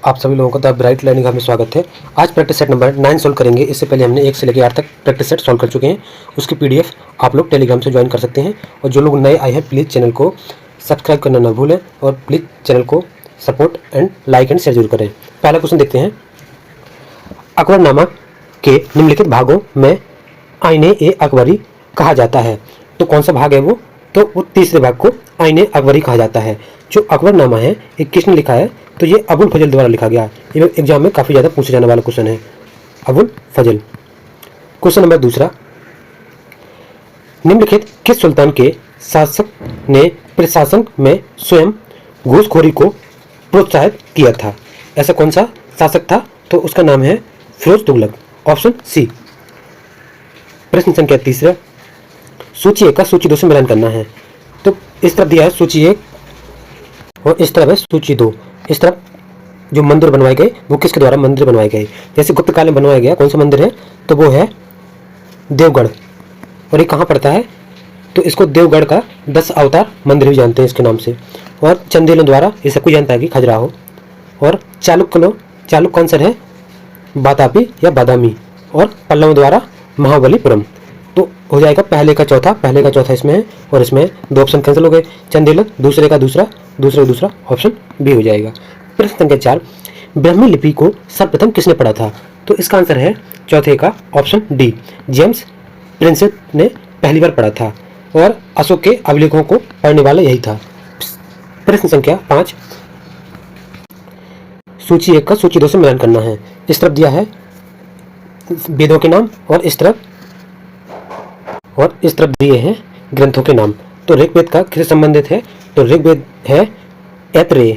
आप सभी लोगों का द ब्राइट लर्निंग में स्वागत है। आज प्रैक्टिस सेट नंबर 9 सॉल्व करेंगे। इससे पहले हमने 1 से लेकर 8 तक प्रैक्टिस सेट सॉल्व कर चुके हैं। उसकी पीडीएफ आप लोग टेलीग्राम से ज्वाइन कर सकते हैं। और जो लोग नए आए हैं प्लीज़ चैनल को सब्सक्राइब करना ना भूलें और प्लीज़ चैनल को support and like and share जरूर करें। पहला क्वेश्चन देखते हैं। अकबरनामा के निम्नलिखित भागों में आईने ए अकबरी कहा जाता है। तो कौन सा भाग है वो? तो वो तीसरे भाग को आईने अकबरी कहा जाता है। जो अकबरनामा है ये किसने लिखा है? तो ये अबुल फजल द्वारा लिखा गया। ये एग्जाम में काफ़ी ज़्यादा पूछे जाने वाला क्वेश्चन है, अबुल फजल। क्वेश्चन नंबर दूसरा, निम्नलिखित किस सुल्तान के शासक ने प्रशासन में स्वयं घूसखोरी को प्रोत्साहित किया था? ऐसा कौन सा शासक था? तो उसका नाम है फिरोज तुगलक, ऑप्शन सी। प्रश्न संख्या तीसरा, सूची 1 का सूची 2 से मिलान करना है। तो इस तरफ दिया है सूची 1 और इस तरफ है सूची 2। इस तरफ जो मंदिर बनवाए गए वो किसके द्वारा मंदिर बनवाए गए? जैसे गुप्त काल में बनवाया गया कौन सा मंदिर है? तो वो है देवगढ़। और ये कहाँ पड़ता है? तो इसको देवगढ़ का 10 अवतार मंदिर भी जानते हैं इसके नाम से। और चंदेलों द्वारा ये सब कुछ जानता है कि खजुराहो। और चालुक्य का आंसर है बातापी या बादामी। और पल्लव द्वारा महाबलीपुरम। तो हो जाएगा पहले का चौथा इसमें है। और इसमें 2 ऑप्शन कैंसिल हो गए। चंदेल दूसरे का दूसरा ऑप्शन बी हो जाएगा। प्रश्न संख्या 4, ब्राह्मी लिपि को सर्वप्रथम किसने पढ़ा था? तो इसका आंसर है चौथे का ऑप्शन डी, जेम्स प्रिंसेप ने पहली बार पढ़ा था। और अशोक के अभिलेखों को पढ़ने वाला यही था। प्रश्न संख्या 5, सूची 1 का सूची 2 से मिलान करना है। इस तरफ दिया है वेदों के नाम और इस तरफ दिए हैं ग्रंथों के नाम। तो ऋग्वेद का किससे संबंधित है? तो ऋग्वेद है ऐतरेय,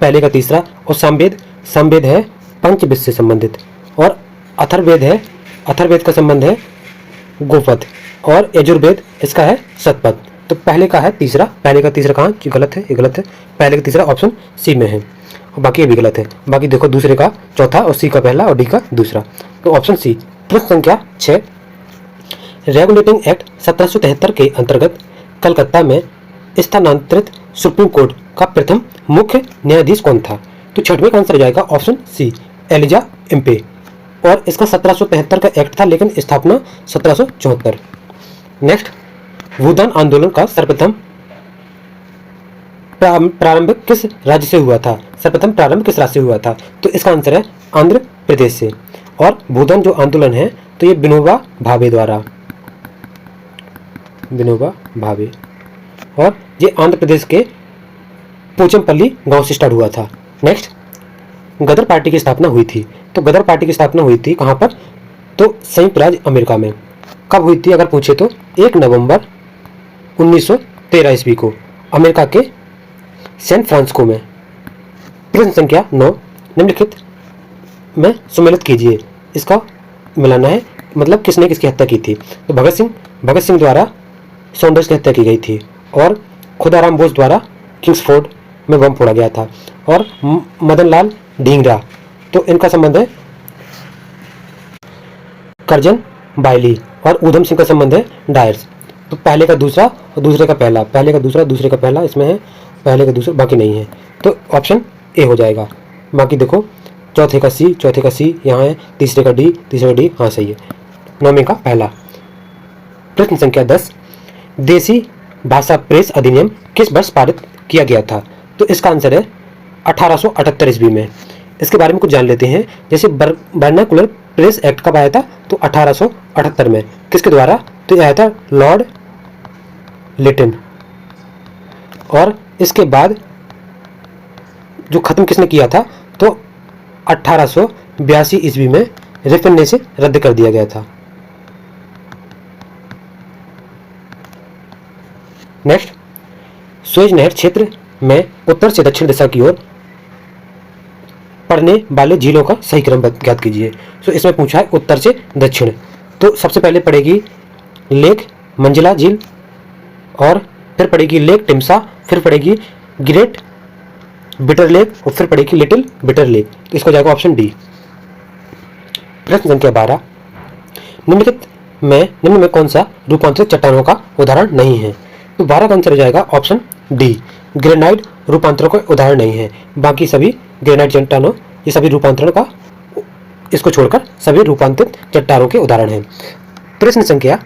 पहले का तीसरा। और सामवेद है पंचविद से संबंधित। और अथर्ववेद का संबंध है गोपद। और यजुर्वेद इसका है शतपथ। तो पहले का तीसरा कहाँ? गलत है, ये गलत है। पहले का तीसरा ऑप्शन सी में है और बाकी ये भी गलत है। बाकी देखो दूसरे का चौथा और सी का पहला और डी का दूसरा, तो ऑप्शन सी। प्रश्न संख्या 6, रेगुलेटिंग एक्ट 1773 के अंतर्गत कलकत्ता में स्थानांतरित सुप्रीम कोर्ट का प्रथम मुख्य न्यायाधीश कौन था? तो छठवें का आंसर हो जाएगा ऑप्शन सी, एलिजा इम्पे। और इसका 1773 का एक्ट था लेकिन स्थापना 1774। नेक्स्ट, भूदान आंदोलन का सर्वप्रथम प्रारंभ किस राज्य से हुआ था? तो इसका आंसर है आंध्र प्रदेश से। और भूदान जो आंदोलन है तो ये विनोबा भावे और ये आंध्र प्रदेश के पोचमपल्ली गांव से स्टार्ट हुआ था। नेक्स्ट, गदर पार्टी की स्थापना हुई थी। तो गदर पार्टी की स्थापना हुई थी कहाँ पर? तो संयुक्त राज्य अमेरिका में। कब हुई थी अगर पूछे तो 1 नवंबर 1913 ईस्वी को अमेरिका के सैन फ्रांसिस्को में। प्रश्न संख्या 9, निम्नलिखित में सुमेलित कीजिए। इसका मिलाना है, मतलब किसने किसकी हत्या की थी? तो भगत सिंह द्वारा सॉन्डर्स की हत्या की गई थी। और खुदाराम बोस द्वारा किंग्सफोर्ड में बम फोड़ा गया था। और मदन लाल ढींगरा, तो इनका संबंध है करजन बायली। और ऊधम सिंह का संबंध है डायर्स। तो पहले का दूसरा और दूसरे का पहला, दूसरे का पहला इसमें है, पहले का दूसरा बाकी नहीं है। तो ऑप्शन ए हो जाएगा। बाकी देखो चौथे का सी यहाँ है, तीसरे का डी, हाँ सही है। 9वें का पहला। प्रश्न संख्या 10, देसी भाषा प्रेस अधिनियम किस वर्ष पारित किया गया था? तो इसका आंसर है 1878 ईस्वी में। इसके बारे में कुछ जान लेते हैं। जैसे वर्नाकुलर प्रेस एक्ट कब आया था? तो 1878 में। किसके द्वारा? तो यह आया था लॉर्ड लिटन। और इसके बाद जो खत्म किसने किया था? तो 1882 ईस्वी में रिफन ने इसे रद्द कर दिया गया था। नेक्स्ट, सुएज नहर क्षेत्र में उत्तर से दक्षिण दिशा की ओर पड़ने वाले झीलों का सही क्रम ज्ञात कीजिए। तो इसमें पूछा है उत्तर से दक्षिण। तो सबसे पहले पड़ेगी लेक मंजिला झील, और फिर पड़ेगी लेक टिम्सा, फिर पड़ेगी ग्रेट बिटर लेक और फिर पड़ेगी लिटिल बिटर लेक। तो इसको जाएगा ऑप्शन डी। प्रश्न संख्या 12, निम्न में कौन सा रूपांतरित चट्टानों का उदाहरण नहीं है? तो 12 का आंसर हो जाएगा ऑप्शन डी, ग्रेनाइट रूपांतरों का उदाहरण नहीं है, बाकी सभी ग्रेनाइट चट्टानों, ये सभी रूपांतरण का, इसको छोड़कर सभी रूपांतरित चट्टानों के उदाहरण हैं। प्रश्न संख्या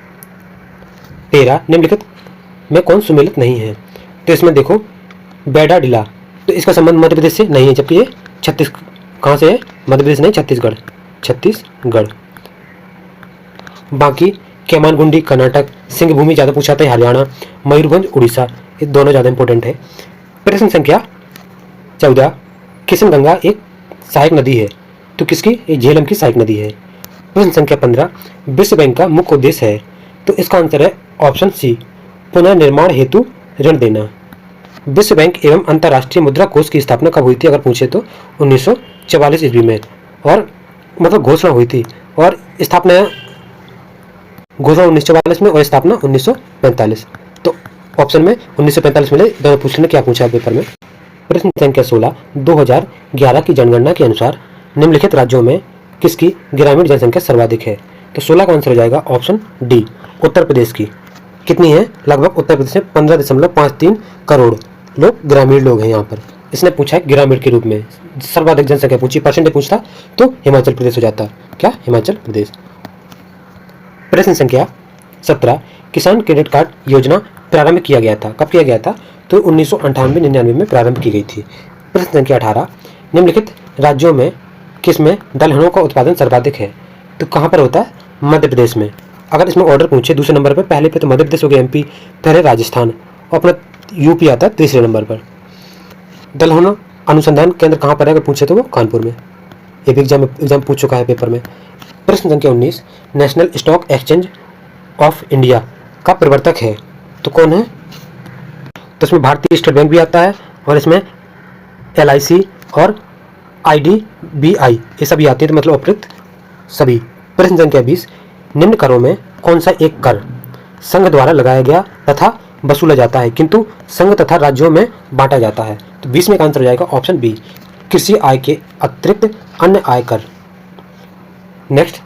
13, निम्नलिखित में कौन सुमेलित नहीं है? तो इसमें देखो बेडा डिला, तो इसका संबंध मध्य प्रदेश से नहीं है, जबकि ये छत्तीस कहाँ से है? मध्य प्रदेश नहीं, छत्तीसगढ़। बाकी केमानगुंडी कर्नाटक, सिंहभूमि ज़्यादा पूछा था हरियाणा, मयूरभंज उड़ीसा, ये दोनों ज़्यादा इंपॉर्टेंट है। प्रश्न संख्या 14, किशनगंगा एक सहायक नदी है, तो किसकी? ये झेलम की सहायक नदी है। प्रश्न संख्या 15, विश्व बैंक का मुख्य उद्देश्य है, तो इसका आंसर है ऑप्शन सी, पुनर्निर्माण हेतु ऋण देना। विश्व बैंक एवं अंतर्राष्ट्रीय मुद्रा कोष की स्थापना कब हुई थी अगर पूछे तो 1944 ईस्वी में, और मतलब घोषणा हुई थी, और स्थापना घोषणा 1944 में और स्थापना 1945। तो ऑप्शन में 1945 मिले, दोनों पूछ लेने क्या पूछा है पेपर में। प्रश्न संख्या 16, 2011 की जनगणना के अनुसार निम्नलिखित राज्यों में किसकी ग्रामीण जनसंख्या सर्वाधिक है? तो 16 का आंसर हो जाएगा ऑप्शन डी, उत्तर प्रदेश की। कितनी है? लगभग उत्तर प्रदेश में 15.53 करोड़ लोग ग्रामीण लोग हैं यहाँ पर। इसने पूछा है ग्रामीण के रूप में सर्वाधिक जनसंख्या पूछी, परसेंटेज पूछता तो हिमाचल प्रदेश हो जाता। क्या? हिमाचल प्रदेश। प्रश्न संख्या 17, किसान क्रेडिट कार्ड योजना प्रारंभ किया गया था, कब किया गया था? तो 1998-99 में प्रारंभ की गई थी। प्रश्न संख्या 18, निम्नलिखित राज्यों में किसमें दलहनों का उत्पादन सर्वाधिक है? तो कहाँ पर होता है? मध्य प्रदेश में। अगर इसमें ऑर्डर पूछे दूसरे नंबर पर, पहले पे तो मध्य प्रदेश हो गया, एमपी, पहले राजस्थान, और अपना यूपी आता है तीसरे नंबर पर। दलहन अनुसंधान केंद्र कहाँ पर है अगर पूछे तो वो कानपुर में। ये भी एग्जाम पूछ चुका है पेपर में। प्रश्न संख्या 19, national stock exchange of India का प्रवर्तक है, तो कौन है? तो इसमें भारतीय स्टेट बैंक भी आता है, और इसमें LIC और IDBI ये सभी आते हैं, तो मतलब उपयुक्त सभी। प्रश्न संख्या 20, निम्न करों में कौन सा एक कर संघ द्वारा लगाया गया तथा वसूला जाता है किंतु संघ तथा राज्यों में बांटा जाता है? तो 20 में का आंसर हो जाएगा ऑप्शन बी, कृषि आय के अतिरिक्त अन्य आय कर। नेक्स्ट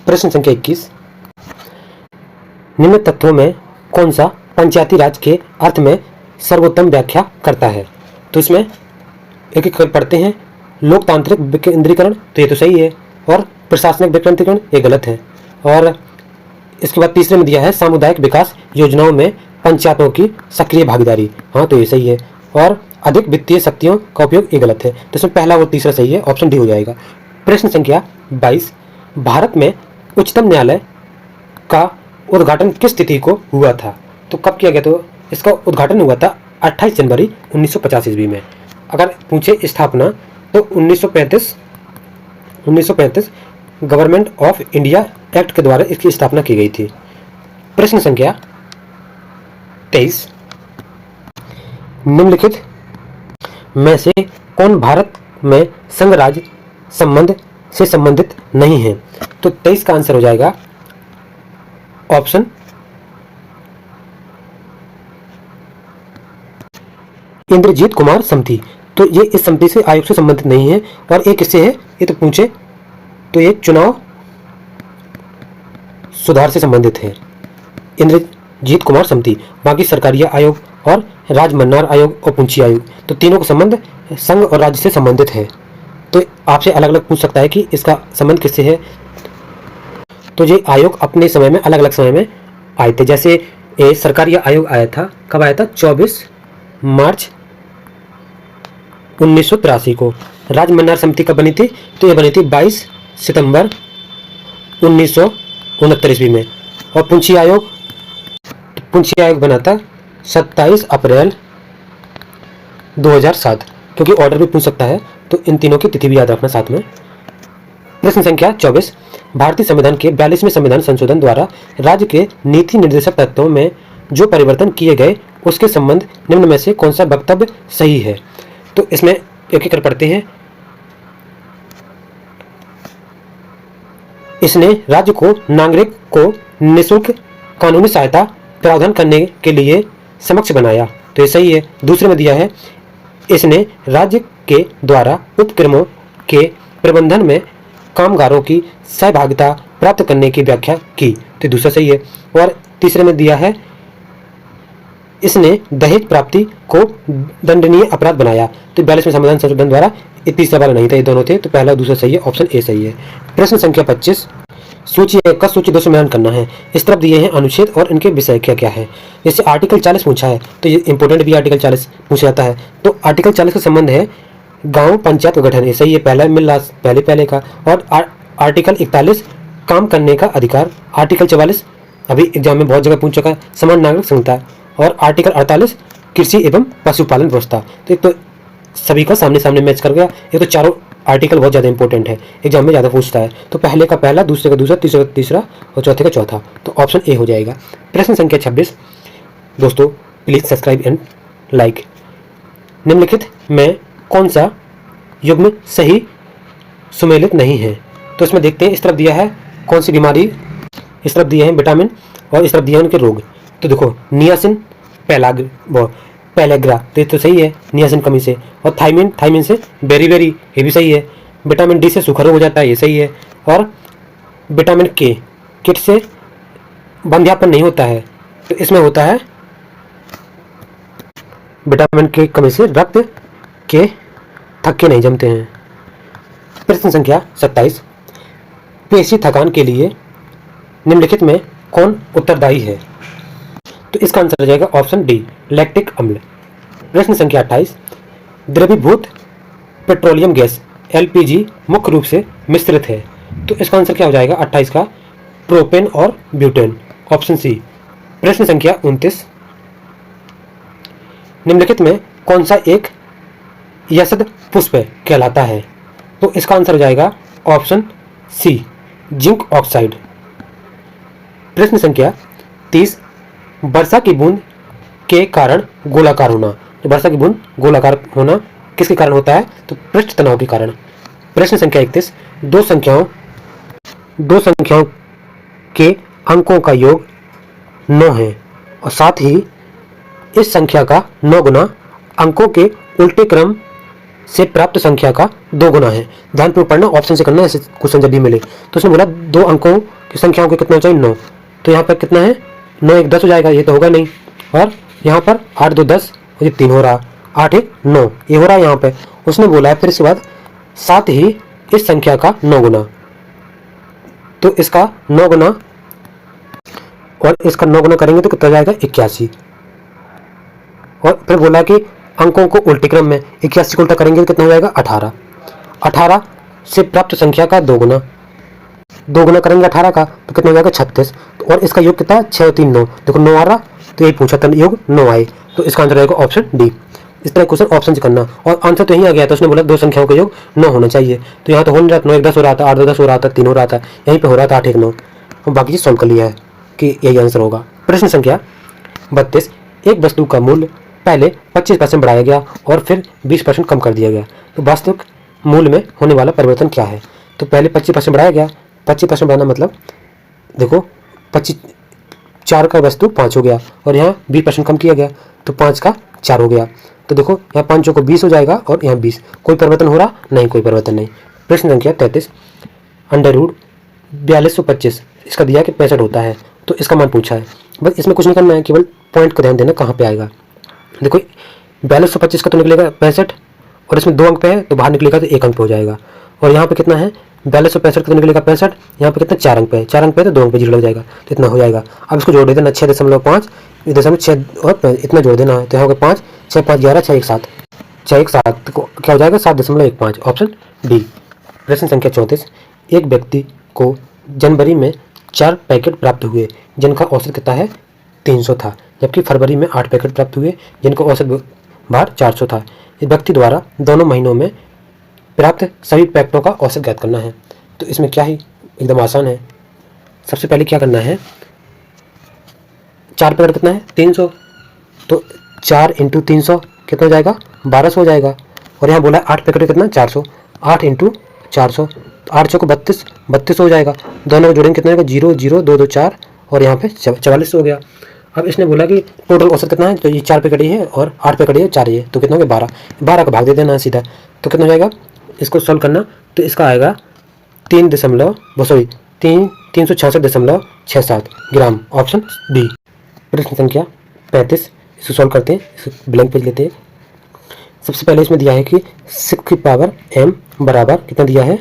प्रश्न संख्या 21, निम्न तथ्यों में कौन सा पंचायती राज के अर्थ में सर्वोत्तम व्याख्या करता है? तो इसमें एक एक कर पढ़ते हैं। लोकतांत्रिक विकेंद्रीकरण, तो ये तो सही है, और प्रशासनिक विकेंद्रीकरण ये गलत है। और इसके बाद तीसरे में दिया है सामुदायिक विकास योजनाओं में पंचायतों की सक्रिय भागीदारी, हाँ तो ये सही है। और अधिक वित्तीय शक्तियों का उपयोग ये गलत है, तो इसमें पहला और तीसरा सही है, ऑप्शन डी हो जाएगा। प्रश्न संख्या 22, भारत में उच्चतम न्यायालय का उद्घाटन किस तिथि को हुआ था? तो कब किया गया? तो इसका उद्घाटन हुआ था 28 जनवरी 1950 ईस्वी में। अगर पूछे स्थापना तो 1935 गवर्नमेंट ऑफ इंडिया एक्ट के द्वारा इसकी स्थापना की गई थी। प्रश्न संख्या 23, निम्नलिखित में से कौन भारत में संघ राज्य संबंध से संबंधित नहीं है? तो 23 का आंसर हो जाएगा ऑप्शन इंद्रजीत कुमार समिति। तो ये इस समिति से आयोग से संबंधित नहीं है, और एक किससे है? ये तो पूछे तो ये चुनाव सुधार से संबंधित है, इंद्रजीत कुमार समिति। बाकी सरकारिया आयोग और राजमन्नार आयोग और पूंछी आयोग, तो तीनों का संबंध संघ और राज्य से संबंधित है। तो आपसे अलग अलग पूछ सकता है कि इसका संबंध किससे है। तो ये आयोग अपने समय में अलग अलग समय में आए थे। जैसे ये सरकारिया आयोग आया था, कब आया था? 24 मार्च 1983 को। राजमन्नार समिति कब बनी थी? तो ये बनी थी 22 सितंबर 1969 ईस्वी में। और पूंछी आयोग बना था 27 अप्रैल 2007, क्योंकि ऑर्डर भी पूछ सकता है, तो इन तीनों की तिथि भी याद रखना साथ में। प्रश्न संख्या 24, भारतीय संविधान के 42वें संविधान संशोधन द्वारा राज्य के नीति निर्देशक तत्वों में जो परिवर्तन किए गए उसके संबंध निम्न में से कौन सा वक्तव्य सही है? तो इसमें एक एक कर पढ़ते हैं। इसने राज्य को नागरिक को निःशुल्क कानूनी सहायता प्रावधान करने के लिए सक्षम बनाया, तो ये सही है। दूसरे में दिया है इसने राज्य के द्वारा उपक्रमों के प्रबंधन में कामगारों की सहभागिता प्राप्त करने की व्याख्या की, तो दूसरा सही है। और तीसरे में दिया है इसने दहेज प्राप्ति को दंडनीय अपराध बनाया। तो 42 में संविधान संशोधन द्वारा ये तीसरा वाला नहीं था, ये दोनों थे, तो पहला दूसरा सही है, ऑप्शन ए सही है। प्रश्न संख्या 25, सूची 1 का सूची 2 से मिलान करना है। इस तरफ दिए हैं अनुच्छेद और इनके विषय क्या क्या है। जैसे आर्टिकल 40 पूछा है तो ये इंपॉर्टेंट भी आर्टिकल 40 पूछा जाता है। तो आर्टिकल 40 का संबंध है गांव पंचायत का गठन, ये सही है, पहला मिल रहा पहले का। और आर्टिकल 41 काम करने का अधिकार, आर्टिकल 44 अभी एग्जाम में बहुत जगह पूछ चुका है, समान नागरिक संहिता, और आर्टिकल 48 कृषि एवं पशुपालन व्यवस्था। तो एक तो सभी का सामने सामने मैच कर गया। ये तो चारों आर्टिकल बहुत ज़्यादा इंपॉर्टेंट है, एग्जाम में ज़्यादा पूछता है। तो पहले का पहला, दूसरे का दूसरा, तीसरे का तीसरा और चौथे का चौथा, तो ऑप्शन ए हो जाएगा। प्रश्न संख्या 26, दोस्तों प्लीज़ सब्सक्राइब एंड लाइक। निम्नलिखित में कौन सा युग्म सही सुमेलित नहीं है। तो इसमें देखते हैं, इस तरफ दिया है कौन सी बीमारी, इस तरफ दिए हैं विटामिन और इस तरफ दिया है उनके रोग। तो देखो नियासिन पेलेग्रा, तो ये तो सही है, नियासिन कमी से। और थाइमिन से बेरी, ये भी सही है। विटामिन डी से सूखा रोग हो जाता है, ये सही है। और विटामिन के किट से बंध्यापन नहीं होता है, तो इसमें होता है विटामिन के कमी से रक्त के थक्के नहीं जमते हैं। प्रश्न संख्या 27, पेशी थकान के लिए निम्नलिखित में कौन उत्तरदायी है। तो इसका आंसर हो जाएगा ऑप्शन डी, लैक्टिक अम्ल। प्रश्न संख्या 28, द्रवीभूत पेट्रोलियम गैस एलपीजी मुख्य रूप से मिश्रित है। तो इसका आंसर क्या हो जाएगा 28 का, प्रोपेन और ब्यूटेन, ऑप्शन सी। प्रश्न संख्या 29, निम्नलिखित में कौन सा एक यशद पुष्प कहलाता है। तो इसका आंसर हो जाएगा ऑप्शन सी, जिंक ऑक्साइड। प्रश्न संख्या 30, वर्षा की बूंद के कारण गोलाकार होना। तो वर्षा की बूंद गोलाकार होना किसके कारण होता है, तो पृष्ठ तनाव के कारण। प्रश्न संख्या 31, दो संख्याओं के अंकों का योग 9 है और साथ ही इस संख्या का 9 गुना अंकों के उल्टे क्रम से प्राप्त संख्या का 2 गुना है। ध्यानपूर्वक पढ़ना, ऑप्शन से करना, ऐसे क्वेश्चन जब भी मिले। तो उसने बोला 2 अंकों की संख्याओं के कितना चाहिए 9, तो यहाँ पर कितना है 9 1 10 हो जाएगा, ये तो होगा नहीं। और यहाँ पर 8 2 10 और ये 3 हो रहा, 8 1 9 ये हो रहा है यहाँ पे। उसने बोला है फिर इसके बाद साथ ही इस संख्या का 9 गुना, तो इसका 9 गुना और इसका 9 गुना करेंगे तो कितना हो जाएगा 81। और फिर बोला कि अंकों को उल्टे क्रम में 81 को उल्टा करेंगे तो कितना हो जाएगा 18। 18 से प्राप्त संख्या का 2 गुना करेंगे 18 का तो कितना हो जाएगा 36। और इसका योग कितना है 6 और 3 9, देखो 9 आ रहा, तो यही पूछा था योग 9 आए, तो इसका आंसर रहेगा ऑप्शन डी। इस तरह क्वेश्चन ऑप्शन से करना, और आंसर तो यहीं आ गया था। उसने बोला 2 संख्याओं का योग 9 होना चाहिए, तो यहाँ तो हो नहीं रहा, 9 1 10 हो रहा था, 8 2 10 हो रहा था, 3 हो रहा था, यहीं पे हो रहा था 8 1 9, और बाकी चीज सॉल्व कर लिया है कि यही आंसर होगा। प्रश्न संख्या 32, एक वस्तु का मूल्य पहले 25% बढ़ाया गया और फिर 20% कम कर दिया गया, तो वास्तविक मूल्य में होने वाला परिवर्तन क्या है। तो पहले 25% बढ़ाया गया, 25% बढ़ाना मतलब देखो 25 4 का वस्तु 5 हो गया और यहाँ 20% कम किया गया, तो 5 का 4 हो गया। तो देखो यहाँ 5 को 20 हो जाएगा और यहाँ 20, कोई परिवर्तन हो रहा नहीं, कोई परिवर्तन नहीं। प्रश्न संख्या 33, अंडर रूट 4225 इसका दिया कि 65 होता है, तो इसका मान पूछा है। बस इसमें कुछ नहीं करना है, केवल पॉइंट का ध्यान देना कहाँ पे आएगा। देखो 4225 का तो निकलेगा 65 और इसमें 2 अंक पे है तो बाहर निकलेगा तो 1 अंक पे हो जाएगा। और यहाँ पे कितना है 4265 का तो निकलेगा 65, यहाँ पे कितना 4 अंक पे है, 4 अंक पे है तो 2 अंक पे जीरो लग जाएगा, तो इतना हो जाएगा। अब इसको जोड़ देना 6.5 6 और इतना जोड़ देना है, तो यहाँ होगा 5 6 5 11 6 1 7 6 1 7, तो क्या हो जाएगा 7.15, ऑप्शन डी। प्रश्न संख्या 34, एक व्यक्ति को जनवरी में 4 पैकेट प्राप्त हुए जिनका औसत कितना है 300 था, जबकि फरवरी में 8 पैकेट प्राप्त हुए जिनका औसत भार 400 था। इस व्यक्ति द्वारा दोनों महीनों में प्राप्त सभी पैकेटों का औसत ज्ञात करना है। तो इसमें क्या ही एकदम आसान है। सबसे पहले क्या करना है, 4 पैकेट कितना है 300, तो 4 × 300 कितना हो जाएगा 1200 हो जाएगा। और यहाँ बोला 8 पैकेट कितना 400, 8 × 400, 8 को 32 हो जाएगा। दोनों को जोड़ेंगे कितना हो जाएगा 0 0 2 2 4 और यहाँ पे 44 हो गया। अब इसने बोला कि टोटल औसत कितना है, तो ये 4 पैकेट ही है और 8 पैकेट ही है, 4 ही है, तो कितना हो गया 12 का भाग दे देना सीधा, तो कितना हो जाएगा। इसको सॉल्व करना तो इसका आएगा 366.67 ग्राम, ऑप्शन डी। प्रश्न संख्या 35, इसको सॉल्व करते हैं, इसको ब्लैंक पेज लेते हैं। सबसे पहले इसमें दिया है कि 6 की पावर m बराबर कितना दिया है,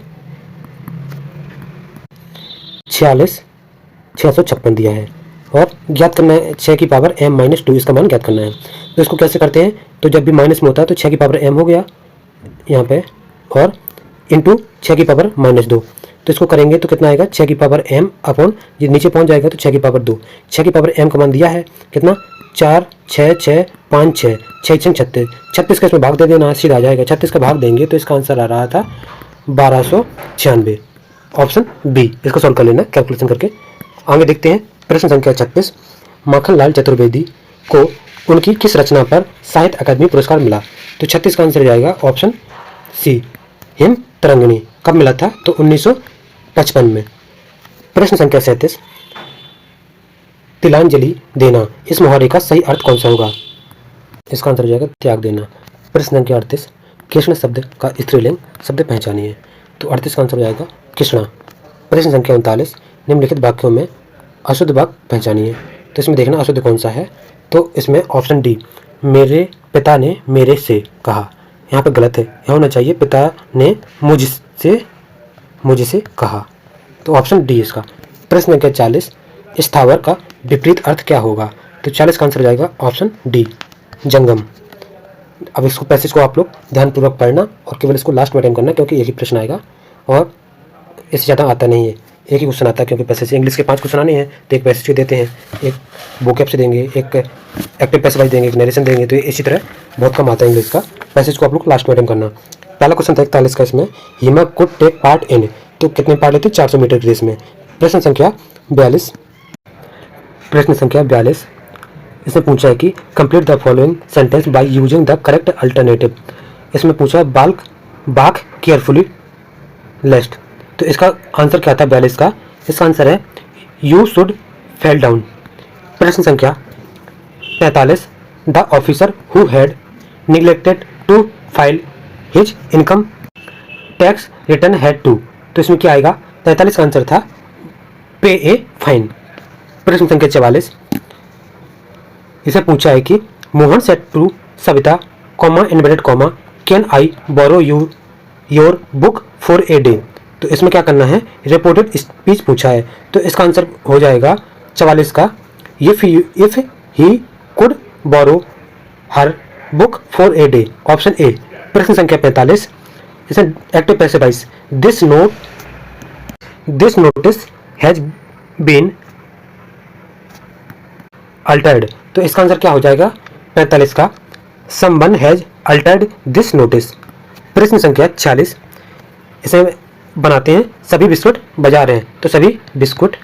46,656 दिया है, और ज्ञात करना है 6 की पावर m माइनस 2, इसका मान ज्ञात करना है। तो इसको कैसे करते हैं, तो जब भी माइनस में होता है तो 6 की पावर m हो गया यहाँ पे, और इंटू 6 की पावर माइनस 2, तो इसको करेंगे तो कितना आएगा, 6 की पावर m अपॉन, ये नीचे पहुंच जाएगा तो 6 की पावर 2, 6 की पावर m का मान दिया है कितना, 4 6 6 5 6 6 36, 36 का इसमें भाग दे देना, सीधा आ जाएगा। 36 का भाग देंगे तो इसका आंसर आ रहा था 1296, ऑप्शन बी। इसको सॉल्व कर लेना कैलकुलेशन करके। आगे देखते हैं प्रश्न संख्या 36। माखनलाल चतुर्वेदी को उनकी किस रचना पर साहित्य अकादमी पुरस्कार मिला, तो 36 का आंसर हो जाएगा ऑप्शन सी, हिम तरंगिणी। कब मिला था, तो 1955 में। प्रश्न संख्या 37। तिलांजलि देना, इस मुहावरे का सही अर्थ कौन सा होगा, इसका आंसर हो जाएगा त्याग देना। प्रश्न संख्या 38। कृष्ण शब्द का स्त्रीलिंग शब्द पहचानिए, तो 38 का आंसर हो जाएगा कृष्णा। प्रश्न संख्या 39। निम्नलिखित वाक्यों में अशुद्ध वाक्य पहचानिए, तो इसमें देखना अशुद्ध कौन सा है, तो इसमें ऑप्शन डी, मेरे पिता ने मेरे से कहा, यहाँ पे गलत है, यहाँ होना चाहिए पिता ने मुझसे कहा, तो ऑप्शन डी इसका। प्रश्न संख्या 40। स्थावर का विपरीत अर्थ क्या होगा, तो 40 का आंसर हो जाएगा ऑप्शन डी, जंगम। अब इसको पैसेज को आप लोग ध्यानपूर्वक पढ़ना और केवल इसको लास्ट में अटेम्प्ट करना, क्योंकि एक ही प्रश्न आएगा और इससे ज़्यादा आता नहीं है, एक ही क्वेश्चन आता है, क्योंकि पैसेज इंग्लिश के 5 क्वेश्चन आने हैं, तो एक पैसेज के देते हैं, एक वोकैब से देंगे, एक एक्टिव पैसिव वाइज देंगे, एक नरेशन देंगे, तो इसी तरह बहुत कम आता है इंग्लिश का। पैसेज को आप लोग लास्ट में अटेम्प्ट करना। पहला क्वेश्चन था 41 का, इसमें हिमा कुड टेक पार्ट इन, तो कितने पार्ट लेते, 400 मीटर की रेस में। प्रश्न संख्या 42। प्रश्न संख्या 42। इसमें पूछा है कि complete the following sentence by using the correct alternative. इसमें पूछा है बाक केयरफुली लेस्ट, तो इसका आंसर क्या था 42 का, इसका आंसर है यू शुड फेल डाउन। प्रश्न संख्या 45। The officer who had neglected to file his income tax return had to, तो इसमें क्या आएगा, 43 का आंसर था पे ए फाइन। प्रश्न संख्या 44। इसे पूछा है कि Mohan said to Savita comma inverted comma can I borrow your book for a day, तो इसमें क्या करना है, रिपोर्टेड स्पीच पूछा है, तो इसका आंसर हो जाएगा 44 का if he could borrow her book for a day, option A. प्रश्न संख्या 45। इसमें active passive voice, this notice has been altered, तो इसका आंसर क्या हो जाएगा 45 का someone has altered this notice. प्रश्न संख्या 46। इसे बनाते हैं सभी बिस्कुट बाजार हैं, तो सभी बिस्कुट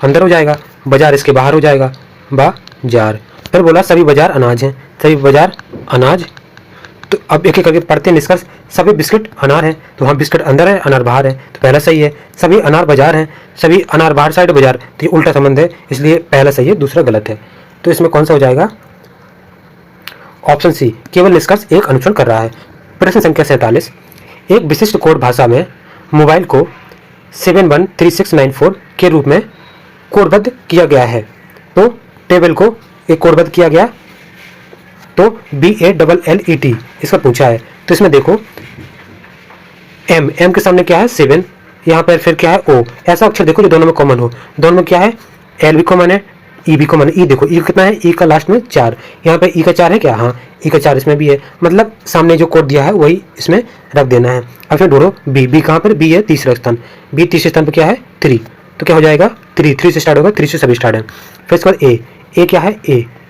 अंदर हो जाएगा, बाजार इसके बाहर हो जाएगा, बाजार। फिर बोला सभी बाजार अनाज हैं, सभी बाजार अनाज, तो अब एक एक करके पढ़ते हैं निष्कर्ष। सभी बिस्कुट अनार हैं, तो वहाँ बिस्कुट अंदर है अनार बाहर है, तो पहला सही है। सभी अनार बाजार हैं, सभी अनार बाहर साइड बाजार, तो ये उल्टा संबंध है, इसलिए पहला सही है दूसरा गलत है, तो इसमें कौन सा हो जाएगा, ऑप्शन सी, केवल निष्कर्ष एक अनुसरण कर रहा है। प्रश्न संख्या 47। एक विशिष्ट कोड भाषा में मोबाइल को 713694 के रूप में कोडबद्ध किया गया है, तो टेबल को एक कोडबद्ध किया गया, तो BALLET इसका पूछा है, तो इसमें देखो M के सामने क्या है 7, यहाँ पर फिर क्या है O, ऐसा अक्षर देखो जो दोनों में कॉमन हो, दोनों में क्या है L भी कॉमन है, E भी कॉमन है। E देखो E कितना है, E का लास्ट में 4, यहाँ पे E का 4 है क्या, हाँ E का 4 इसमें भी है, मतलब सामने जो कोड दिया है वही इसमें रख देना है। अब फिर ढूंढो B कहाँ पर, B है तीसरा स्थान, B तीसरे स्थान पर क्या है 3, तो क्या हो जाएगा 3 से स्टार्ट होगा, 3 से सभी स्टार्ट है। फिर इसके बाद A क्या है,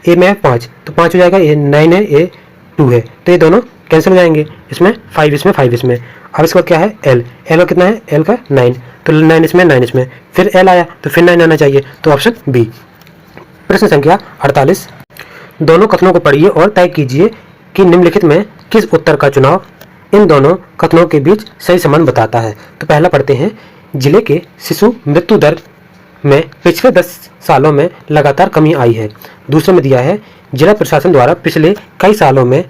A में है 5, तो 5 हो जाएगा, A 9 है, A 2 है, तो ये दोनों कैंसिल हो जाएंगे, इसमें 5 इसमें 5 इसमें। अब इसके बाद क्या है L का कितना है, L का 9, तो 9 इसमें 9 इसमें, फिर L आया तो फिर 9 आना चाहिए, तो ऑप्शन बी। प्रश्न संख्या 48। दोनों कथनों को पढ़िए और तय कीजिए कि निम्नलिखित में किस उत्तर का चुनाव इन दोनों कथनों के बीच सही संबंध बताता है। तो पहला पढ़ते हैं, जिले के शिशु मृत्यु दर में पिछले 10 सालों में लगातार कमी आई है। दूसरे में दिया है, जिला प्रशासन द्वारा पिछले कई सालों में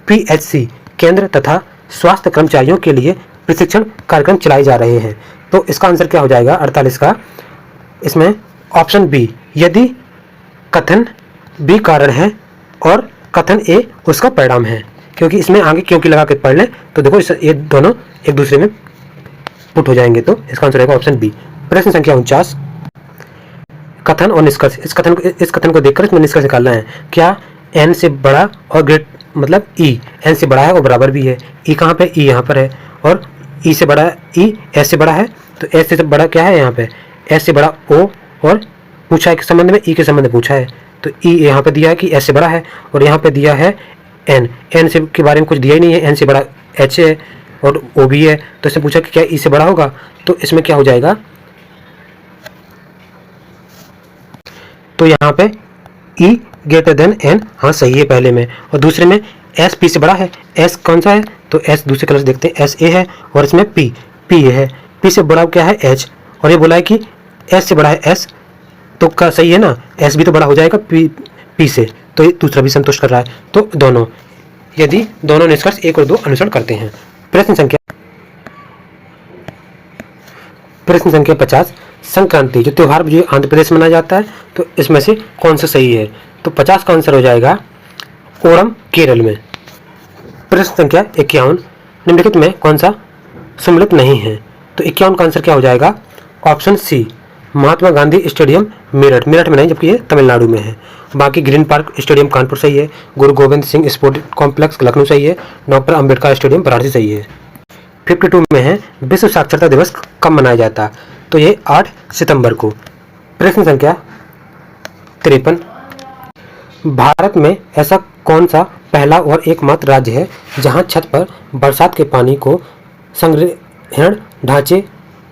PHC केंद्र तथा स्वास्थ्य कर्मचारियों के लिए प्रशिक्षण कार्यक्रम चलाए जा रहे हैं। तो इसका आंसर क्या हो जाएगा 48 का, इसमें ऑप्शन बी, यदि कथन बी कारण है और कथन ए उसका परिणाम है। क्योंकि इसमें आगे क्योंकि लगा के पढ़ लें तो देखो ये दोनों एक दूसरे में पुट हो जाएंगे, तो इसका आंसर रहेगा ऑप्शन बी। प्रश्न संख्या 49, कथन और निष्कर्ष। इस कथन को देखकर इसमें निष्कर्ष निकालना है। क्या एन से बड़ा और ग्रेट मतलब ई एन से बड़ा है और बराबर भी है। ई कहाँ पे, ई यहाँ पर है, और ई से बड़ा ई एस से बड़ा है, तो एस से बड़ा क्या है यहाँ पे, एस से बड़ा ओ, और पूछा है किस संबंध में, ई के संबंध में पूछा है, तो ई यहाँ पे दिया है कि एस से बड़ा है, और यहाँ पे दिया है एन, एन से के बारे में कुछ दिया ही नहीं है, एन से बड़ा एच है और ओ भी है, तो इसने पूछा कि क्या ई से बड़ा होगा, तो इसमें क्या हो जाएगा, तो यहाँ पे ई ग्रेटर देन एन, हाँ सही है पहले में, और दूसरे में एस पी से बड़ा है। एस कौन सा है, तो एस दूसरे कलर से देखते हैं, एस ए है, और इसमें पी पी है, पी से बड़ा क्या है एच, और ये बोला है कि एस से बड़ा है एस, तो का सही है ना, एस भी तो बड़ा हो जाएगा पी से, तो ये दूसरा भी संतुष्ट कर रहा है, तो दोनों, यदि दोनों निष्कर्ष 1 और 2 अनुसरण करते हैं। प्रश्न संख्या 50, संक्रांति जो त्यौहार जो आंध्र प्रदेश में मनाया जाता है, तो इसमें से कौन सा सही है, तो 50 का आंसर हो जाएगा ओणम केरल में। प्रश्न संख्या 51, निम्नलिखित में कौन सा सम्मिलित नहीं है, तो 51 का आंसर क्या हो जाएगा, option C, Mahatma Gandhi stadium Meerut, Meerut में नहीं जबकि ये तमिलनाडु में है। बाकी ग्रीन पार्क स्टेडियम कानपुर सही है, गुरु गोविंद सिंह स्पोर्ट कॉम्प्लेक्स लखनऊ सही है, डॉक्टर अंबेडकर स्टेडियम वाराणसी सही है। 52 में है विश्व साक्षरता दिवस कब मनाया जाता, तो ये 8 सितंबर को। प्रश्न संख्या 53, भारत में ऐसा कौन सा पहला और एकमात्र राज्य है जहां छत पर बरसात के पानी को संग्रहण ढांचे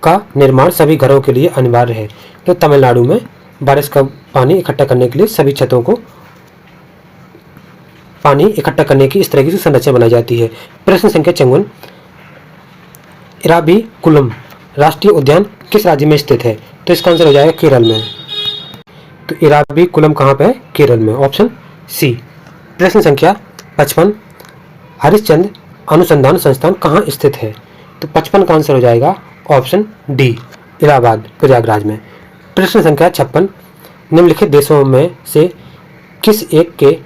का निर्माण सभी घरों के लिए अनिवार्य है, तो तमिलनाडु में बारिश का पानी इकट्ठा करने के लिए सभी छतों को पानी इकट्ठा करने की इस तरह की संरचना बनाई जाती है। प्रश्न संख्या 54, इराविकुलम राष्ट्रीय उद्यान किस राज्य में स्थित है, तो इसका आंसर हो जाएगा केरल में, तो इराविकुलम कहाँ पे है, केरल में, ऑप्शन सी। प्रश्न संख्या 55, हरिश्चंद्र अनुसंधान संस्थान कहाँ स्थित है, तो 55 का आंसर हो जाएगा ऑप्शन डी, इलाहाबाद प्रयागराज में। प्रश्न संख्या 56, निम्नलिखित देशों में से किस एक के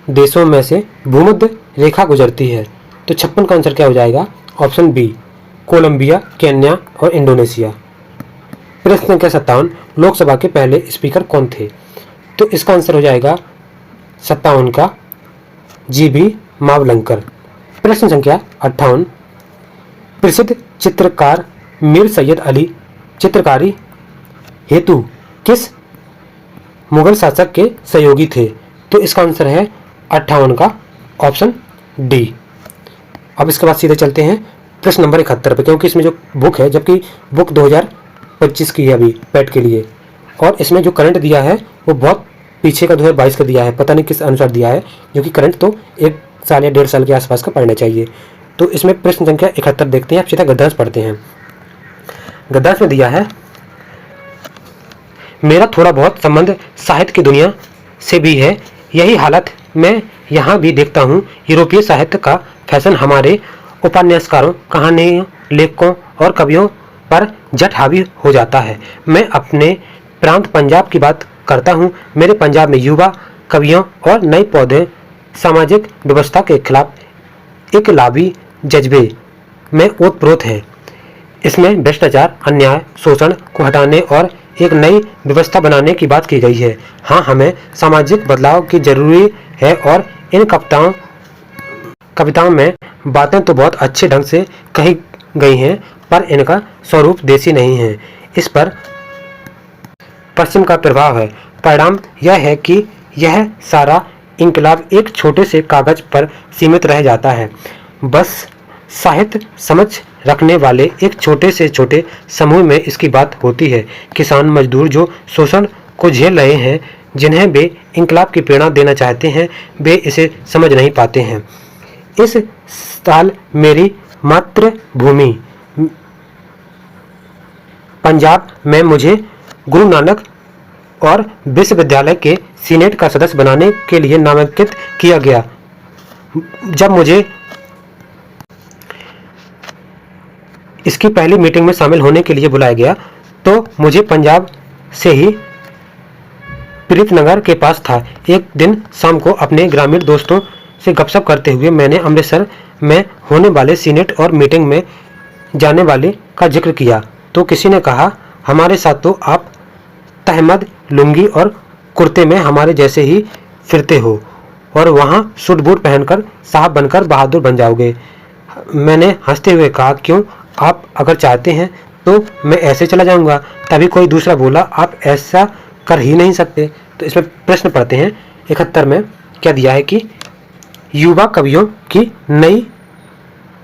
देशों में से भूमध्य रेखा गुजरती है, तो 56 का आंसर क्या हो जाएगा, ऑप्शन बी, कोलंबिया, केन्या और इंडोनेशिया। प्रश्न संख्या 57, लोकसभा के पहले स्पीकर कौन थे, तो इसका आंसर हो जाएगा 57 का जीबी मावलंकर। प्रश्न संख्या 58, प्रसिद्ध चित्रकार मीर सैयद अली चित्रकारी हेतु किस मुगल शासक के सहयोगी थे, तो इसका आंसर है 58 का ऑप्शन डी। अब इसके बाद सीधे चलते हैं प्रश्न नंबर 71 पे, क्योंकि इसमें जो बुक है, जबकि बुक 2025 की है अभी पैट के लिए, और इसमें जो करंट दिया है वो बहुत पीछे का 2022 का दिया है, पता नहीं किस अनुसार दिया है, जो कि करंट तो 1 साल या 1.5 साल के आसपास का पढ़ना चाहिए। तो इसमें प्रश्न संख्या 71 देखते हैं, आप सीधा गद्यांश पढ़ते हैं। गद्यांश में दिया है, मेरा थोड़ा बहुत संबंध साहित्य की दुनिया से भी है, यही हालत मैं यहाँ भी देखता हूँ। यूरोपीय साहित्य का फैशन हमारे उपन्यासकारों, कहानियों, लेखकों और कवियों पर झट हावी हो जाता है। मैं अपने प्रांत पंजाब की बात करता हूँ। मेरे पंजाब में युवा कवियों और नए पौधे सामाजिक व्यवस्था के खिलाफ इनकलाबी जज्बे में ओतप्रोत हैं। इसमें भ्रष्टाचार, अन्याय, शोषण को हटाने और एक नई व्यवस्था बनाने की बात की गई है। हाँ, हमें सामाजिक बदलाव की जरूरी है, और इन कविताओं में बातें तो बहुत अच्छे ढंग से कही गई हैं, पर इनका स्वरूप देसी नहीं है। इस पर पश्चिम का प्रभाव है। परिणाम यह है कि यह सारा इनकलाब एक छोटे से कागज पर सीमित रह जाता है। बस साहित्य समझ रखने वाले एक छोटे से छोटे समूह में इसकी बात होती है। किसान मजदूर जो शोषण को झेल रहे हैं, जिन्हें वे इनकलाब की प्रेरणा देना चाहते हैं, वे इसे समझ नहीं पाते हैं। इस साल मेरी मातृभूमि पंजाब में मुझे गुरु नानक और विश्वविद्यालय के सीनेट का सदस्य बनाने के लिए नामांकित किया गया। जब मुझे इसकी पहली मीटिंग में शामिल होने के लिए बुलाया गया, तो मुझे पंजाब से ही प्रीतनगर के पास था। एक दिन शाम को अपने ग्रामीण दोस्तों से गपशप करते हुए मैंने अमृतसर में होने वाले सीनेट और मीटिंग में जाने वाले का जिक्र किया तो किसी ने कहा, हमारे साथ तो आप तहमद लुंगी और कुर्ते में हमारे जैसे ही फिरते हो और वहाँ सूट बूट पहनकर साहब बनकर बहादुर बन जाओगे। मैंने हंसते हुए कहा, क्यों, आप अगर चाहते हैं तो मैं ऐसे चला जाऊंगा। तभी कोई दूसरा बोला, आप ऐसा कर ही नहीं सकते। तो इसमें प्रश्न पढ़ते हैं 71 में क्या दिया है कि युवा कवियों की नई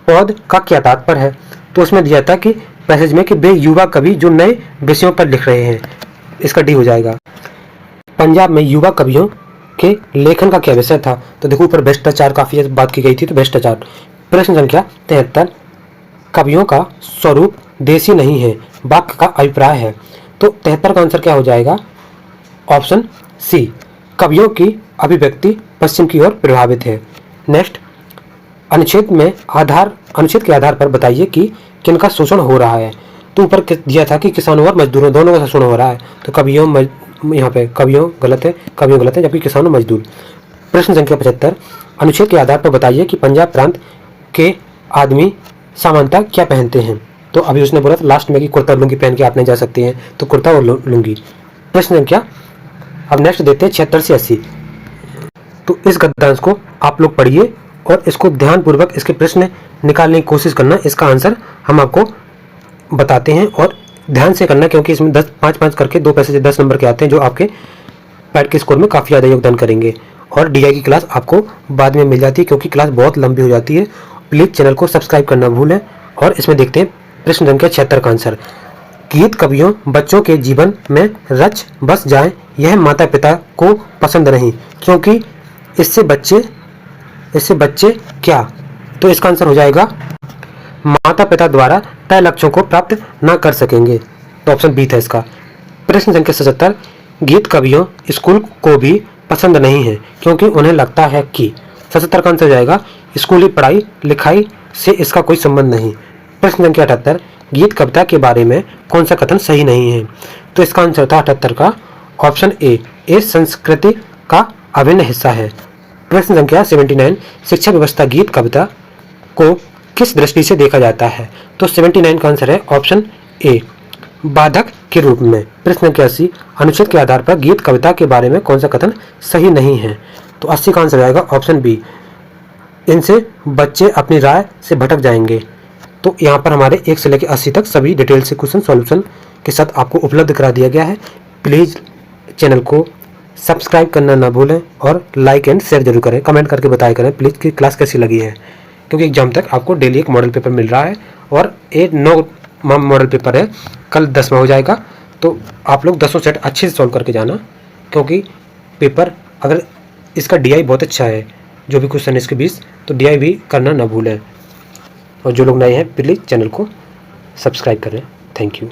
पौध का क्या तात्पर्य है। तो उसमें दिया था कि पैसेज में कि वे युवा कवि जो नए विषयों पर लिख रहे हैं, इसका डी हो जाएगा। पंजाब में युवा कवियों के लेखन का क्या विषय था। तो देखो ऊपर भ्रष्टाचार काफी बात की गई थी, तो भ्रष्टाचार। प्रश्न संख्या 73, कवियों का स्वरूप देसी नहीं है, वाक्य का अभिप्राय है। तो 73 का आंसर क्या हो जाएगा, ऑप्शन सी, कवियों की अभिव्यक्ति पश्चिम की ओर प्रभावित है। नेक्स्ट, अनुच्छेद के आधार पर बताइए कि किनका शोषण हो रहा है। तो ऊपर दिया था कि किसानों और मजदूरों दोनों का शोषण हो रहा है। तो यहाँ पे कवियों गलत है जबकि किसानों मजदूर। प्रश्न संख्या 75, अनुच्छेद के आधार पर बताइए कि पंजाब प्रांत के आदमी सामान्यतः क्या पहनते हैं। तो अभी उसने बोला था लास्ट में कि कुर्ता और लुंगी पहन के आप नहीं जा सकते हैं, तो कुर्ता और लुंगी। प्रश्न संख्या अब नेक्स्ट देते हैं 76 से 80। तो इस गद्यांश को आप लोग पढ़िए और इसको ध्यानपूर्वक इसके प्रश्न निकालने की कोशिश करना। इसका आंसर हम आपको बताते हैं और ध्यान से करना, क्योंकि इसमें 5-5 करके 2 पैसे से 10 नंबर के आते हैं जो आपके पैड के स्कोर में काफ़ी ज़्यादा योगदान करेंगे। और डीआई की क्लास आपको बाद में मिल जाती है क्योंकि क्लास बहुत लंबी हो जाती है। प्लीज़ चैनल को सब्सक्राइब करना भूलें। और इसमें देखते हैं प्रश्न संख्या 76 का आंसर। गीत कवियों बच्चों के जीवन में रच बस जाए, यह माता पिता को पसंद नहीं, क्योंकि इससे बच्चे क्या। तो इसका आंसर हो जाएगा, माता पिता द्वारा तय लक्ष्यों को प्राप्त न कर सकेंगे। तो ऑप्शन बी था इसका। प्रश्न संख्या 77, गीत कवियों स्कूल को भी पसंद नहीं है क्योंकि उन्हें लगता है कि। 77 का आंसर हो जाएगा, स्कूली पढ़ाई लिखाई से इसका कोई संबंध नहीं। प्रश्न संख्या 78, गीत कविता के बारे में कौन सा कथन सही नहीं है। तो इसका आंसर था 78 का ऑप्शन ए संस्कृति का अभिन्न हिस्सा है। प्रश्न संख्या 79, शिक्षा व्यवस्था गीत कविता को किस दृष्टि से देखा जाता है। तो 79 का आंसर है ऑप्शन ए, बाधक के रूप में। प्रश्न संख्या 80, अनुच्छेद के आधार पर गीत कविता के बारे में कौन सा कथन सही नहीं है। तो 80 का आंसर आएगा ऑप्शन बी, इनसे बच्चे अपनी राय से भटक जाएंगे। तो यहाँ पर हमारे 1 से लेकर 80 तक सभी डिटेल से क्वेश्चन सॉल्यूशन के साथ आपको उपलब्ध करा दिया गया है। प्लीज़ चैनल को सब्सक्राइब करना ना भूलें और लाइक एंड शेयर जरूर करें। कमेंट करके बताया करें प्लीज़ कि क्लास कैसी लगी है, क्योंकि एग्जाम तक आपको डेली एक मॉडल पेपर मिल रहा है और ये 9 मॉडल पेपर है, कल 10वां हो जाएगा। तो आप लोग 10 सेट अच्छे से सॉल्व करके जाना, क्योंकि पेपर अगर इसका डीआई बहुत अच्छा है, जो भी क्वेश्चन है इसके 20, तो डीआई भी करना ना भूलें। और जो लोग नए हैं प्लीज़ चैनल को सब्सक्राइब करें। Thank you.